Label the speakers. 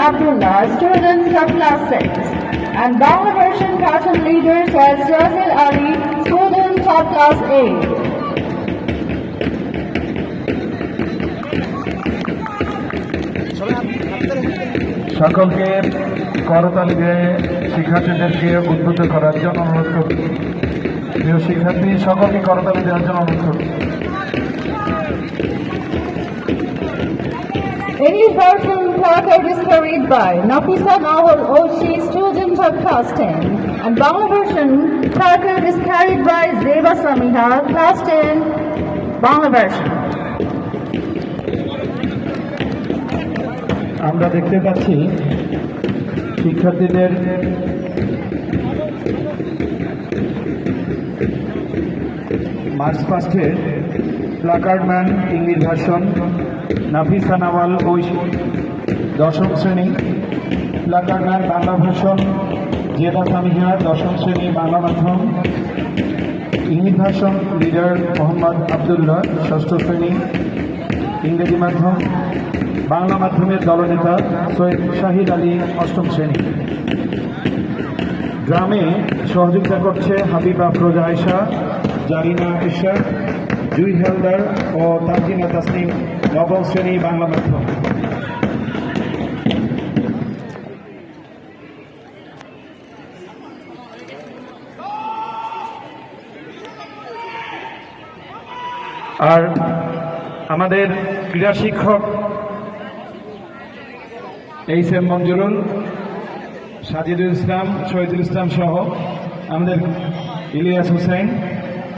Speaker 1: Abdullah, student of class 6, and Bangla version cartoon leader Syed Sirajul Ali, student of class 8.
Speaker 2: সকলকে করতালি দিয়ে শিক্ষার্থীদেরকে উদ্বুদ্ধ করার জন্য অনুরোধ করি। প্রিয় শিক্ষার্থী, সকলকে করতালি দেওয়ার জন্য অনুরোধ করি।
Speaker 1: English version placard is carried by Nafisa Nahul Oshi, student of class 10, and Bangla version placard is carried by Zeba Samiha, class 10, Bangla version.
Speaker 2: আমরা দেখতে পাচ্ছি শিক্ষার্থীদের মার্চ পাস্টের placard man English version Nafisa Nawal Oishi, 10ম শ্রেণী। প্লাকার্ডম্যান বাংলা ভার্সন জেবা সামিহা, 10ম শ্রেণী, বাংলা মাধ্যম। English version leader Mohammad Abdullah, 6ষ্ঠ শ্রেণী, ইংরেজি মাধ্যম। বাংলা মাধ্যমের দলনেতা সৈয়দ শাহিদ আলী, 8ম শ্রেণী। গ্রামে সহযোগিতা করছে হাবিবা আফরোজা আয়েশা, জারিনা ইশরাক, জুই হালদার ও তাজিনা তাসনিম, 9ম শ্রেণী, বাংলা মাধ্যম। আর আমাদের ক্রীড়া শিক্ষক এইচ.এম. মঞ্জুরুল, সাজিদুল ইসলাম, শহীদুল ইসলাম সহ আমাদের ইলিয়াস হোসেন,